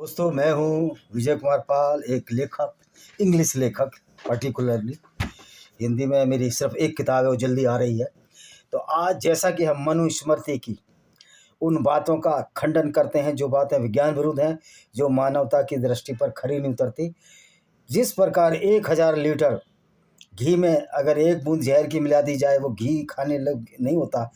दोस्तों, मैं हूँ विजय कुमार पाल, एक लेखक, इंग्लिश लेखक। पर्टिकुलरली हिंदी में मेरी सिर्फ एक किताब है, वो जल्दी आ रही है। तो आज जैसा कि हम मनुस्मृति की उन बातों का खंडन करते हैं जो बातें विज्ञान विरुद्ध हैं, जो मानवता की दृष्टि पर खरी नहीं उतरती। जिस प्रकार 1000 लीटर घी में अगर एक बूंद जहर की मिला दी जाए, वो घी खाने लग नहीं होता।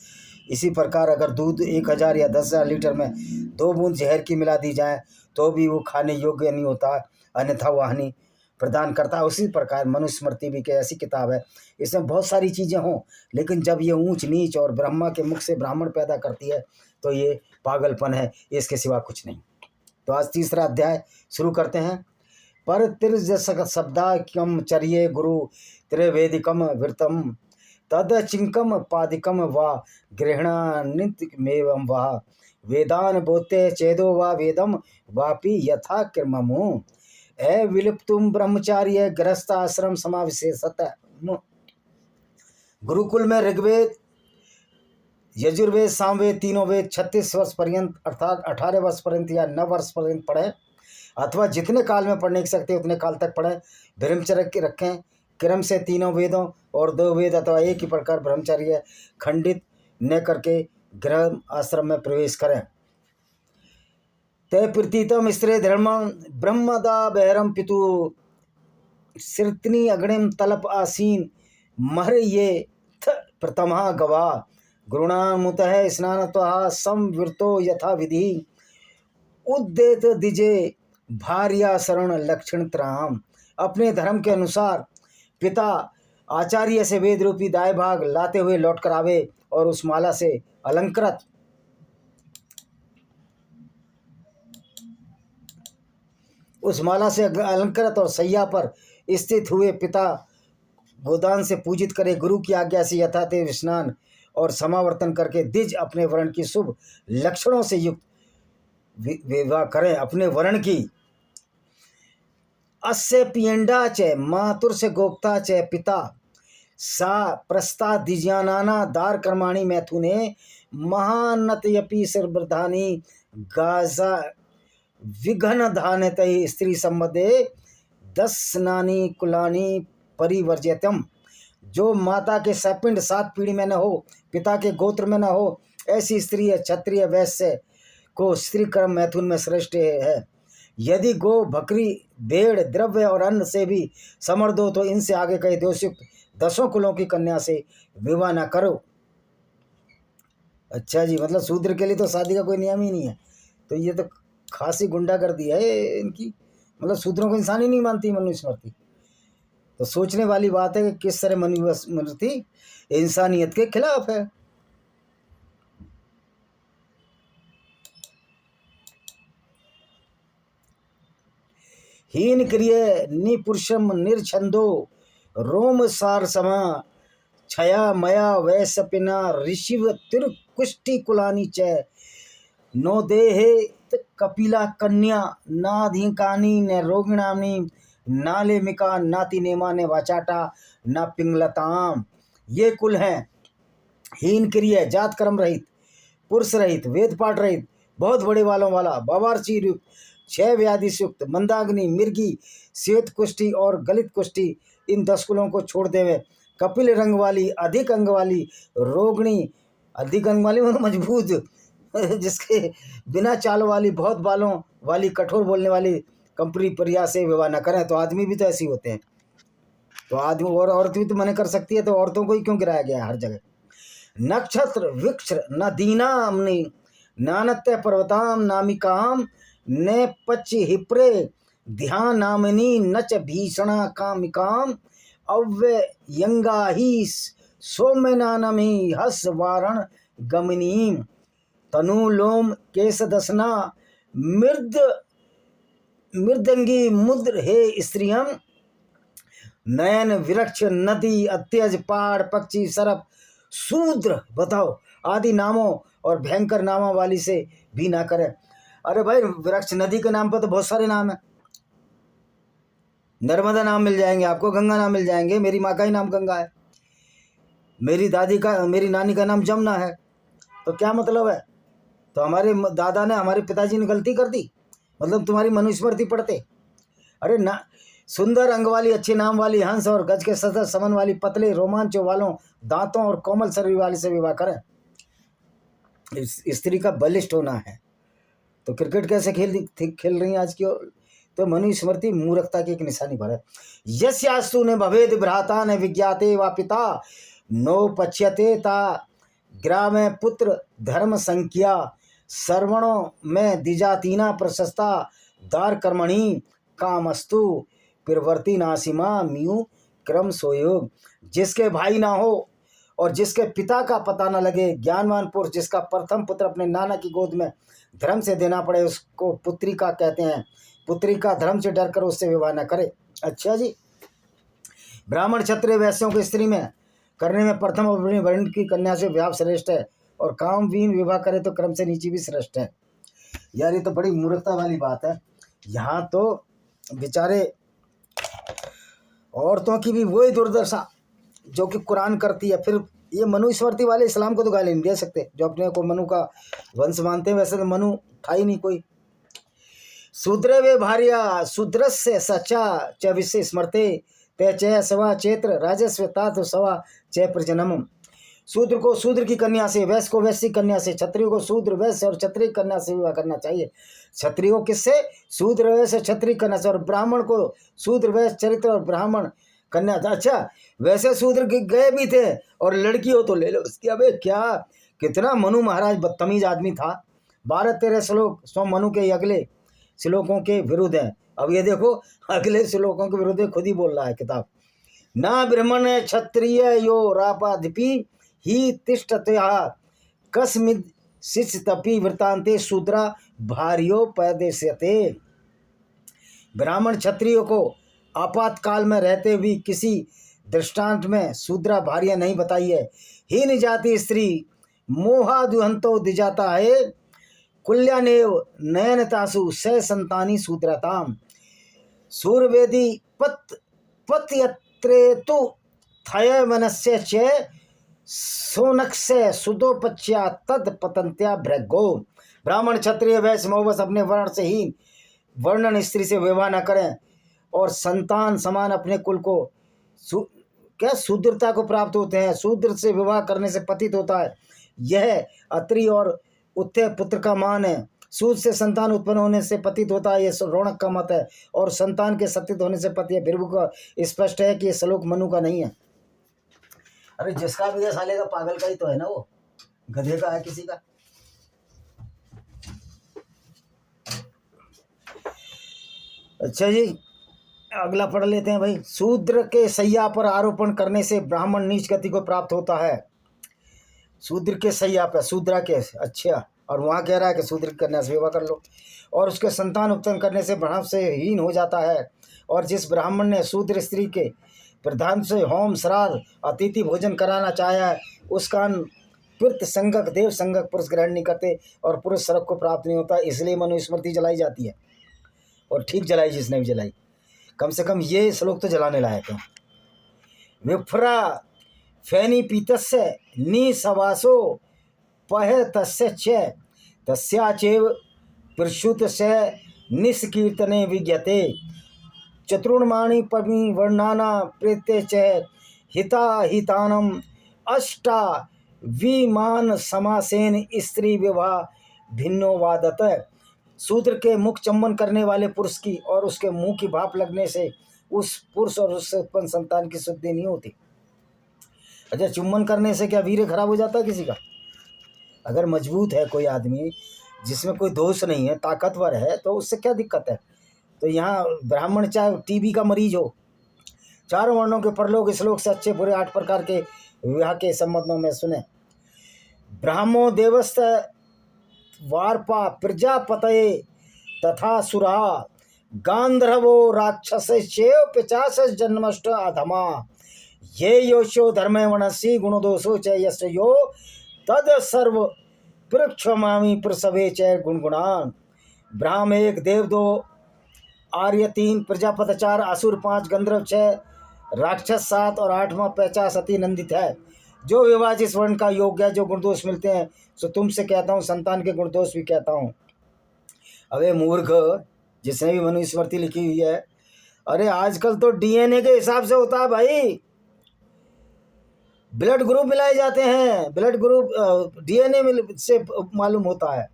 इसी प्रकार अगर दूध 1000 या 10,000 लीटर में 2 बूंद जहर की मिला दी जाए तो भी वो खाने योग्य नहीं होता, अन्यथा वो हानि प्रदान करता है। उसी प्रकार मनुस्मृति भी एक ऐसी किताब है, इसमें बहुत सारी चीज़ें हों, लेकिन जब ये ऊंच नीच और ब्रह्मा के मुख से ब्राह्मण पैदा करती है तो ये पागलपन है, इसके सिवा कुछ नहीं। तो आज तीसरा अध्याय शुरू करते हैं। पर तिर्ज शब्दाक्यम चर्ये गुरु त्रिवेदिकम वृतम तद चिंकम पादिकम वा गृहणानित्यमेवं वा वेदान बोते चेदो वा वेदम वापि यथा क्रममु विलिप्तुम ब्रह्मचार्य गृहस्थ आश्रम समाविशेषत। गुरुकुल में ऋग्वेद, यजुर्वेद, सामवेद, तीनों वेद 36 वर्ष पर्यंत अर्थात 18 वर्ष पर्यंत या 9 वर्ष पर्यंत पढ़े, अथवा जितने काल में पढ़ने की सकते उतने काल तक पढ़ें। ब्रह्मचर्य रखें, क्रम से तीनों वेदों और 2 वेद अथवा एक ही प्रकार ब्रह्मचर्य खंडित न करके गृह आश्रम में प्रवेश करें। ते प्रतीतम स्त्रे धर्मम ब्रह्मदा बहरम पितु सिरतनी अग्निम तलप आसीन मर ये प्रथमा गवा गुरुणामुतः स्नानत्वा संवृतो यथा विधि उद्देत दिजे भार्या शरण लक्षण त्राम। अपने धर्म के अनुसार पिता आचार्य से वेद रूपी दाय भाग लाते हुए लौट कर आवे और उस माला से अलंकृत और सैया पर स्थित हुए पिता गोदान से पूजित करे। गुरु की आज्ञा से यथादेव स्नान और समावर्तन करके द्विज अपने वर्ण की शुभ लक्षणों से युक्त विवाह करें। अपने वर्ण की अस्य पियंडा च मातुर से गोप्ता च पिता सा प्रस्ता दिज्ञानाना दार कर्माणी मैथुने महानतयपि सर्वधानी गाजा विघन धानत स्त्री संबद्धे 10 स्नानी कुलानी परिवर्ज्यतम। जो माता के सपिंड 7 पीढ़ी में न हो, पिता के गोत्र में न हो, ऐसी स्त्री क्षत्रिय वैश्य को स्त्री कर्म मैथुन में श्रेष्ठ है। यदि गो, बकरी, भेड़, द्रव्य और अन्न से भी समर्थ हो तो इनसे आगे कहे दोषयुक्त 10 कुलों की कन्या से विवाह न करो। अच्छा जी, मतलब शूद्र के लिए तो शादी का कोई नियम ही नहीं है। तो ये तो खासी गुंडागर्दी है इनकी, मतलब शूद्रों को इंसान ही नहीं मानती मनुस्मृति। तो सोचने वाली बात है कि किस तरह मनुस्मृति इंसानियत के खिलाफ है। हीन क्रिय निपुरुषम निर्छंदो रोम सार समा छया मया वैसपिना ऋषिव तिरुकुष्टि कुलानी च नो देहे कपिला कन्या नाधिकानी न रोगिणामी नालेमिका नाति नेमा ने वाचाटा न पिंगलताम। ये कुल हैं हीन क्रिय, जात कर्म रहित, पुरुष रहित, वेद पाठ रहित, बहुत बड़े वालों वाला, बावार्ची युक्त, 6 व्याधि युक्त, मंदाग्नि, मिर्गी, श्वेत कुष्ठी और गलित कुष्ठी, इन 10 कुलों को छोड़ देवे। कपिल रंग वाली, अधिक अंग वाली, रोगिणी, अधिक अंग वाली मतलब मजबूत, जिसके बिना चाल वाली, बहुत बालों वाली, कठोर बोलने वाली कंपनी प्रिया से विवाह न करें। तो आदमी भी तो ऐसे ही होते हैं। तो आदमी और औरत भी तो मना कर सकती है, तो औरतों को ही क्यों गिराया गया हर जगह। नक्षत्र वृक्ष नदीनामनि नानत्य पर्वताम नामिकाम ने पच हिप्रे ध्यान नामिनी नच भीषणा कामिकाम अव्ययंगा ही सौम्यनानमी हस वारण गमनीम तनुलोम केश दसना मृदंगी मुद्र हे स्त्रियम नयन विरक्ष नदी अत्यज पहाड़ पक्षी सरप शूद्र बताओ आदि नामों और भयंकर नामों वाली से भी ना करें। अरे भाई, वृक्ष नदी के नाम पर तो बहुत सारे नाम हैं। नर्मदा नाम मिल जाएंगे आपको, गंगा नाम मिल जाएंगे। मेरी माँ का ही नाम गंगा है, मेरी नानी का नाम जमुना है। तो क्या मतलब है? तो हमारे दादा ने, हमारे पिताजी ने गलती कर दी मतलब तुम्हारी मनुस्मृति पढ़ते? अरे ना, सुंदर अंग वाली, अच्छे नाम वाली, हंस और गज के सतत समन वाली, पतले रोमांचों वालों दांतों और कोमल शरीर वाले से विवाह करें। स्त्री का बलिष्ठ होना है। तो क्रिकेट कैसे खेल रही है आज की? तो मनुस्मृति मूर्खता की एक निशानी पर है। यस्यास्तु ने भवेद भ्राता ने विज्ञाते वा पिता नो पच्यते ता ग्रामे पुत्र धर्म संख्या सर्वणों में द्विजातीना प्रशस्ता दार कर्मणि कामस्तु प्रवर्ति नासीमा म्यू क्रम सोयोग। जिसके भाई ना हो और जिसके पिता का पता न लगे, ज्ञानवान पुरुष जिसका प्रथम पुत्र अपने नाना की गोद में धर्म से देना पड़े, उसको पुत्रिका कहते हैं। पुत्रिका धर्म से डर कर उससे विवाह न करे। अच्छा जी, ब्राह्मण क्षत्रिय वैश्यों को स्त्री में करने में प्रथम अपनी वर्ण की कन्या से विवाह श्रेष्ठ है, और कामवीन विवाह करे तो क्रम से नीचे भी श्रेष्ठ है। यार ये तो बड़ी मूर्खता वाली बात है। यहाँ तो बेचारे औरतों की भी वही दुर्दशा जो कि कुरान करती है। फिर ये मनुस्मृति वाले इस्लाम को तो गाली नहीं दे सकते, जो अपने को मनु का वंश मानते हैं। वैसे तो मनु था ही नहीं कोई। शूद्रे वे भार्या शूद्रस्य सचा च विषय स्मरते ते च सवा चेत्र राजस्व तात सवा च प्रजनम। शूद्र को शूद्र की कन्या से, वैश्य को वैश्य कन्या से, क्षत्रिय को शूद्र वैश्य और क्षत्रिय कन्या से विवाह करना चाहिए। क्षत्रिय को किससे? शूद्र वैश्य क्षत्रिय कन्या से, और ब्राह्मण को शूद्र वैश्य चरित्र और ब्राह्मण कन्या। अच्छा, वैसे शूद्र गए भी थे और लड़की हो तो ले लो उसकी। अबे क्या, कितना मनु महाराज बदतमीज आदमी था। 12-13 श्लोक सो मनु के अगले श्लोकों के विरुद्ध है। अब ये देखो, अगले श्लोकों के विरुद्ध खुद ही बोल रहा है किताब। ना ब्राह्मण क्षत्रिय यो रापाधिपि ही तिष्ठत्या कस्मिद शिष्टपि वृत्तान्ते शूद्रा भार्योपदेश्यते। ब्राह्मण क्षत्रियो को आपातकाल में रहते हुए किसी दृष्टांत में शूद्रा भार्य नहीं बताई है। हीन जाति स्त्री मोहादुहंतो दिजाता है कुल्यानेव नयनतासु स संतानी शूद्रताम। सूर्यवेदी पत्यत्रेतु थय मनस्य च सोनक्स्य सुदोपच्या तद पतंत्या भृगो। ब्राह्मण क्षत्रिय वैश्य मौवस अपने वर्ण से हीन वर्णन स्त्री से विवाह न करें, और संतान समान अपने कुल को क्या शूद्रता को प्राप्त होते हैं। शूद्र से विवाह करने से पतित होता है। यह अत्रि और उत्ते पुत्र का मान है। सूद से संतान उत्पन्न होने से पतित होता है, यह रौनक का मत है। और संतान के सतित होने से पति है। भृगु का स्पष्ट है कि यह श्लोक मनु का नहीं है। अरे जिसका भी है साले का पागल का ही तो है ना, वो गधे का है किसी का। अच्छा जी, अगला पढ़ लेते हैं भाई। शूद्र के सैया पर आरोपण करने से ब्राह्मण नीच गति को प्राप्त होता है। शूद्र के सैया पर, शूद्रा के, अच्छा, और वहाँ कह रहा है कि शूद्र की कन्या से विवाह कर लो। और उसके संतान उत्पन्न करने से ब्राह्मण से हीन हो जाता है। और जिस ब्राह्मण ने शूद्र स्त्री के प्रधान से होम श्राद्ध अतिथि भोजन कराना चाहा है, उसका पितृ संगक देव संगक पुरुष ग्रहण नहीं करते और पुरुष सड़क को प्राप्त नहीं होता। इसलिए मनुस्मृति जलाई जाती है, और ठीक जलाई जिसने भी जलाई। कम से कम ये श्लोक तो जलाने लायक है। विफ्रा फैनी पीतस्य निसवासो पह तस्य च तस्याचेव प्रसूत से निष्कीर्तने विज्ञते चतुर्माणी पमी वर्णाना प्रेत्य च हिता हितानम अष्टा विमान समासेन स्त्री विवाह भिन्नो वादत। शूद्र के मुख चुम्बन करने वाले पुरुष की और उसके मुंह की भाप लगने से उस पुरुष और उससे उत्पन्न संतान की शुद्धि नहीं होती। अच्छा, चुम्बन करने से क्या वीर्य खराब हो जाता है किसी का? अगर मजबूत है कोई आदमी जिसमें कोई दोष नहीं है, ताकतवर है, तो उससे क्या दिक्कत है? तो यहाँ ब्राह्मण चाहे टीबी का मरीज हो, चारों वर्णों के परलोक श्लोक से अच्छे बुरे 8 प्रकार के विवाह के संबंधों में सुने। ब्राह्मो देवस्त वार्पा प्रजापतये तथा सुरा गांधर्वो राक्षसेव 50 जन्मष्ट अधमा ये योशो धर्मे वनसी गुणदोषो च यस्य यो तद सर्व पृक्षमामी प्रसवे च गुणगुणान। ब्राह्म 1, देव 2, आर्य 3, प्रजापत 4, असुर 5, गंधर्व 6, राक्षस 7 और 8वां 50 अति नंदित है। जो विवाह जिस वर्ण का योग्य है, जो गुणदोष मिलते हैं, सो तुमसे कहता हूँ, संतान के गुणदोष भी कहता हूँ। अबे मूर्ख, जिसने भी मनुस्मृति लिखी हुई है, अरे आजकल तो डीएनए के हिसाब से होता है भाई, ब्लड ग्रुप मिलाए जाते हैं, ब्लड ग्रुप डीएनए से मालूम होता है।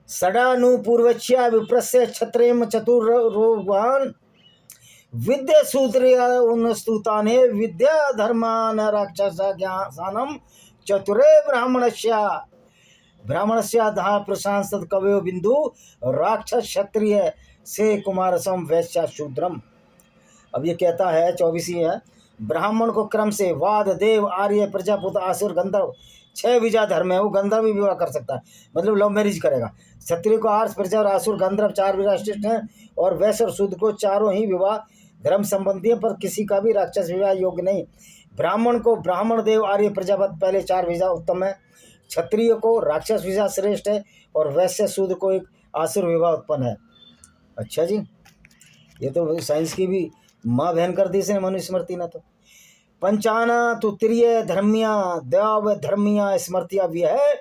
सडानुपूर्वच्या विप्रस्य क्षत्रेम चतुर्रोगान विद्या सूत्रिया उन्नस्तुताने विद्या धर्मान राक्षस ज्ञानम चतुरे ब्राह्मणस्या दहा प्रशांत कवयो बिंदु राक्षस क्षत्रिय से कुमारसम वैश्य शूद्रम। अब ये कहता है 24 है, ब्राह्मण को क्रम से वाद देव आर्य प्रजापुत्र आसुर गंधर्व 6 विजा धर्म है, वो गंधर्व भी विवाह कर सकता है, मतलब लव मैरिज करेगा। क्षत्रिय को आर्य प्रजा और आसुर गंधर्व 4 विवाह श्रेष्ठ हैं, और वैश्य और शूद्र को चारों ही विवाह धर्म संबंधी है, पर किसी का भी राक्षस विवाह योग्य नहीं। ब्राह्मण को ब्राह्मण देव आर्य प्रजापत पहले 4 विजा उत्तम है, क्षत्रिय को राक्षस विवाह श्रेष्ठ है, और वैश्य शूद्र को एक आसुर विवाह उत्पन्न है। अच्छा जी, ये तो साइंस की भी माँ बहन कर दी इसने मनुस्मृति ने। तो पंचाना तो त्रिय धर्मिया देव धर्मिया स्मृतिया भी है,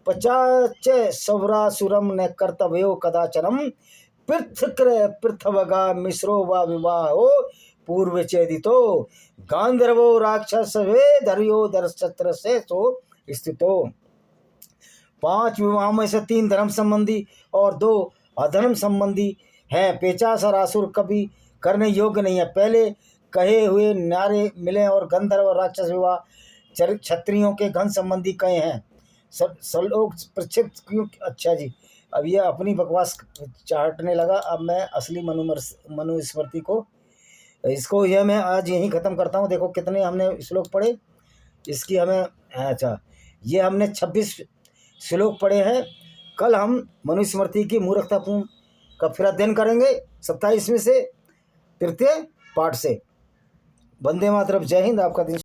50 सवरासुरम न कर्तव्यो कदाचनम पृथ्वगा मिश्रो व विवाहो पूर्व चेदितो गांधर्वो राक्षस वे धर्यो दर्शत्र से तो स्थितो। 5 विवाह में से 3 धर्म संबंधी और 2 अधर्म संबंधी हैं। 50 और आसुर कभी करने योग्य नहीं है। पहले कहे हुए नारे मिले और गंधर्व और राक्षस विवाह क्षत्रियों के घन संबंधी कहे हैं। सब लोग प्रक्षिप्त क्यों? अच्छा जी, अब ये अपनी बकवास चाटने लगा। अब मैं असली मनुस्मृति को इसको यह मैं आज यहीं ख़त्म करता हूँ। देखो कितने हमने श्लोक पढ़े इसकी हमें। अच्छा, ये हमने 26 श्लोक पढ़े हैं। कल हम मनुस्मृति की मूर्खतापूर्ण का फिर अध्ययन करेंगे 27वें से 3य पाठ से। वंदे मातरम। जय हिंद। आपका दिन